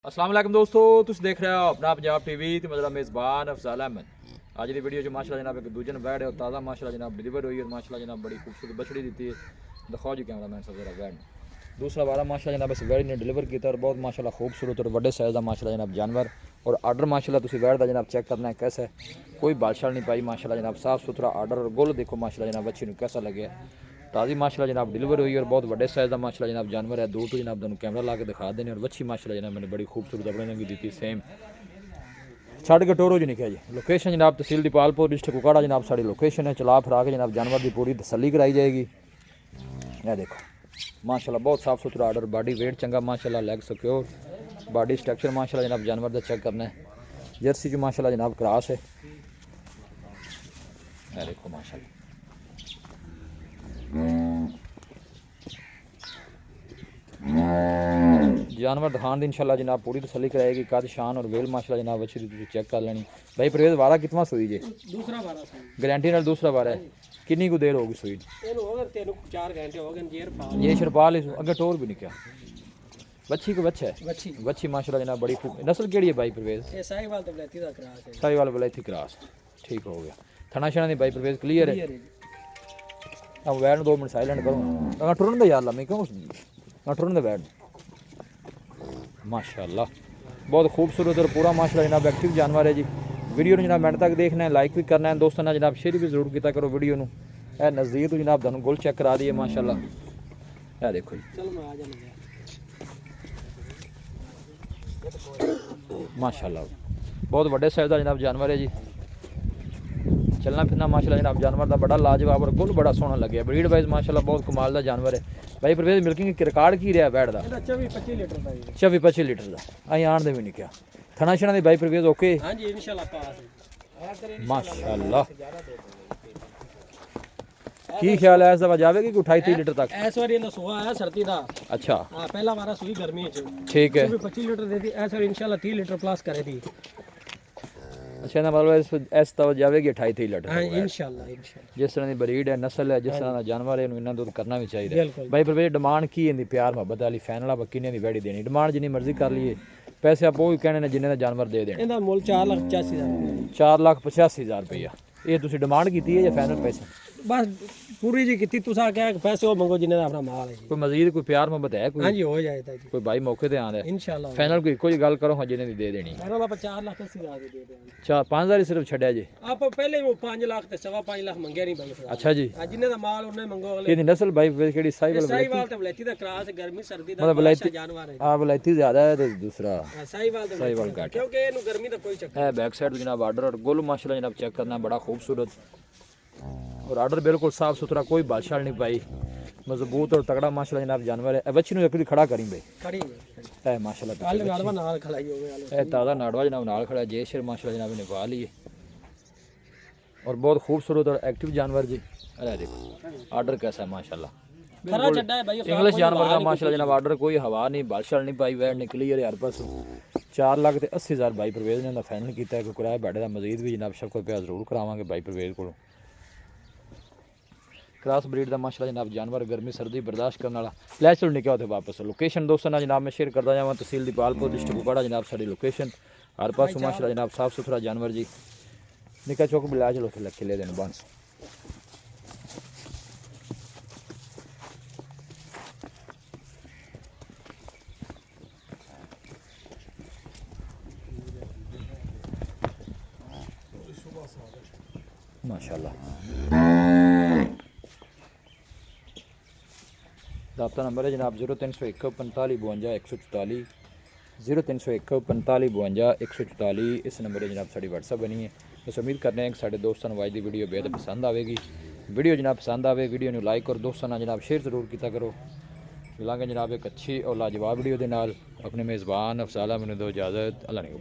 अस्सलाम वालेकुम दोस्तों, तुम देख रहे हो अपना पंजाब टीवी तो मेरा मेज़बान अफजाल अहमद। आज की वीडियो जो माशाल्लाह जनाब एक दूजन बैड है और ताज़ा माशाल्लाह जनाब डिलीवर हुई और माशाल्लाह जनाब बड़ी खूबसूरत बछड़ी दी है। दिखाओ जी कैमरा मैन सब जरा बैड दूसरा बारा माशाल्लाह जनाब इस बैड ने डिलीवर किया और बहुत माशाल्लाह खूबसूरत और बड़े साइज़ का माशाल्लाह जनाब जानवर और आर्डर माशाल्लाह तुम बैड का जनाब चेक करना है कैसा है, कोई बादशाह नहीं पाई माशाल्लाह जनाब साफ़ सुथरा आर्डर और गुल देखो माशाल्लाह जनाब बच्ची को कैसा लगे। ताज़ी माशाल्लाह जनाब डिलीवर हुई और बहुत बड़े साइज़ का माशाल्लाह जनाब जानवर है। दूर तो जनाब तुम कैमरा ला के दिखा देने और बच्ची माशाल्लाह जनाब मैंने बड़ी खूबसूरत अपने ने भी दी थी सेम छड़ के टोरो जी निकल जी। लोकेशन जनाब तहसील दीपालपुर डिस्ट्रिक्ट कुकाड़ा जनाब साड़ी लोकेशन है। चला फिरा के जनाब जानवर की पूरी तसल्ली कराई जाएगी। यह देखो माशाल्लाह बहुत साफ़ सुथरा आर्डर, बॉडी वेट चंगा माशाल्लाह, लेग सिक्योर, बॉडी स्ट्रक्चर माशाल्लाह जनाब जानवर का चेक करना है। जर्सी जो माशाल्लाह जनाब क्रॉस है। यह देखो माशाल्लाह जानवर दिखाने दी इंशाल्लाह जनाब पूरी तसल्ली कराएगी। कद शान और वेल माशाल्लाह जनाब अच्छी तुम चेक कर लेनी। भाई परवेज वारा कितना सुई जे? दूसरा बारा सुई गारंटी नाल दूसरा बार है। कितनी को देर होगी सुई? ਇਹਨੂੰ ਹੋ ਗਏ 4 घंटे हो गए जेर पा ये शरपाल अगर टोर भी नहीं क्या बच्ची को बच्चा है बच्ची बच्ची माशाल्लाह जनाब बड़ी खूब। नस्ल केड़ी है भाई परवेज? ये साहिवाल तो बलैती दा क्रास है। साहिवाल बलैती क्रॉस ठीक हो गया। थना शना दी भाई परवेज क्लियर है। अब वैन 2 मिनट साइलेंट करूँ अगर टुरन दे यार मैं क्यों टुरन दे बैठ माशाल्लाह बहुत खूबसूरत और पूरा माशाल्लाह जनाब एक्टिव जानवर है जी। वीडियो जनाब मिनट तक देखना है, लाइक भी करना है, दोस्तों ने जनाब शेयर भी जरूर किया करो वीडियो नू। ए नज़दीक तो जनाब तुहानू गुल चेक करा दिए माशाल्लाह। ए देखो जी चल मैं आ जाने माशाल्लाह बहुत बड़े साइज का जनाब जानवर है जी। चलना फिरना माशाल्लाह जनाब जानवर का बड़ा लाजवाब और गुल बड़ा सोहना लगे। ब्रीड वाइज माशाल्लाह बहुत कमाल का जानवर है। भाई परवेज मिल्किंग रिकॉर्ड की रहा बैठ का? 24-25 लीटर दा 24-25 लीटर का अं आण दे भी नहीं क्या थना शना दी भाई परवेज ओके? हां जी इंशाल्लाह पास है माशाल्लाह की ख्याल है इस दफा जाएगी कि 28-30 लीटर तक? इस बार ਇਹਦਾ ਸੁਆ ਆਇਆ ਸਰਦੀ ਦਾ। अच्छा हां पहला बारा सुई गर्मी ਚ ठीक है 25 लीटर देती। इस बार इंशाल्लाह 30 लीटर प्लस करेगी। अच्छा ना मतलब इस दफा जाएगी 28-30 लीटर हां इंशाल्लाह इंशाल्लाह जिस तरह की ब्रीड है नस्ल है जिस तरह का जानवर है इन्हें दूध करना भी चाहिए। बिल्कुल भाई परवेज डिमांड की इनकी प्यार मोहब्बत वाली फैन वाला किन्ने की वैडी देनी? डिमांड जिन्नी मर्जी कर लिए पैसे आप वो भी कहने ने जिन्हें का जानवर दे देने। ਇਹਦਾ ਮੁੱਲ 4,85,000 4,85,000 रुपया ये तुसी डिमांड की है या फाइनल पैसे? बस पूरी जी ਕੀਤੀ ਤੁਸੀਂ ਆਖਿਆ ਪੈਸੇ ਉਹ ਮੰਗੋ ਜਿੰਨੇ ਦਾ ਆਪਣਾ ਮਾਲ ਹੈ ਜੀ। कोई मजीद कोई प्यार मोहब्बत है कोई? हां जी हो जाएगा जी कोई भाई मौके ते आंदा है इंशाल्लाह। फाइनल कोई गल करो हाँ जिन्हें दी दे देनी। मेरा बाबा 4,80,000 दे देंगे। 5,000 ही सिर्फ छड़िया जी? आप पहले वो 5 लाख ते 5.5 लाख मंगਿਆ ਨਹੀਂ भाई। अच्छा जी जिन्ने ਦਾ ਮਾਲ ਉਹਨੇ ਮੰਗੋ ਅਗਲੇ। ये नस्ल भाई केड़ी साहिवाल? ਸਾਹੀਵਾਲ ਤੇ ਬਲੈਤੀ ਦਾ ਕ੍ਰਾਸ ਗਰਮੀ ਸਰਦੀ ਦਾ मतलब ਬਲਾਸ਼ਾ बलैती ਜਾਨਵਰ है। हाँ बलैती ज्यादा है तो दूसरा ਸਾਹੀਵਾਲ ਤੇ साहिवाल घट है। ਕਿਉਂਕਿ ਇਹਨੂੰ ਗਰਮੀ ਦਾ ਕੋਈ ਚੱਕਰ है बैक साइड जनाब आर्डर और गुल माशाल्लाह जनाब चेक करना बड़ा खूबसूरत और आर्डर बिल्कुल साफ सुथरा कोई बादशाह नहीं पाई मजबूत और तगड़ा माशाल्लाह जनाब जानवर है। बच्ची ने लकड़ी खड़ा करी भाई ਖੜੀ है माशाल्लाह ਕੱਲ ਨਾੜਵਾ ਨਾਲ ਖਲਾਈ ਹੋਵੇ ਵਾਲੇ। है ताज़ा नाड़वा जनाब नाल खड़ा जय शेर माशाल्लाह जनाब ने पा लिए और बहुत खूबसूरत और एक्टिव जानवर जी। अरे देखो आर्डर कैसा है माशाल्लाह ਖਰਾ ਚੱਡਾ ਹੈ ਭਾਈ इंग्लिश जानवर का माशाल्लाह जनाब आर्डर कोई हवा नहीं बादशाह नहीं पाई वैड निकली है हर पास 4,80,000 भाई परवेज ने फाइनल किया है। किराया बैठे का मजीद भी जनाब शफकत पे जरूर करावांगे भाई परवेज को। क्रॉस ब्रीड का माशाल्लाह जनाब जानवर गर्मी सर्दी बर्दाश्त करने वाला लैस चलो निकल होते वापस। लोकेशन दोस्तों ना जनाब मैं शेयर करता जावा तहसील दीपालपुर डिस्ट्रिक्ट कुकाड़ा जनाब साड़ी लोकेशन हर पास माशाल्लाह जनाब साफ सुथरा जानवर जी। निका चौक भी ला चलो उसे लग के ले देने बस। माशाल्लाह रब्ता नंबर है जनाब 0301 45 52 144 0301 45 52 144। इस नंबर पर जनाब साड़ी व्हाट्सअप बनी है। बस उम्मीद करते हैं कि साढ़े दोस्तों को आज की वीडियो बेहद पसंद आएगी। वीडियो जनाब पसंद आए वीडियो को लाइक और दोस्तों ने जनाब शेयर जरूर किया करो। मिलांगे जनाब एक अच्छी और लाजवाब वीडियो के नाल। अपने मेज़बान अफजाल मैंने दो इजाज़त। अल्लाह ने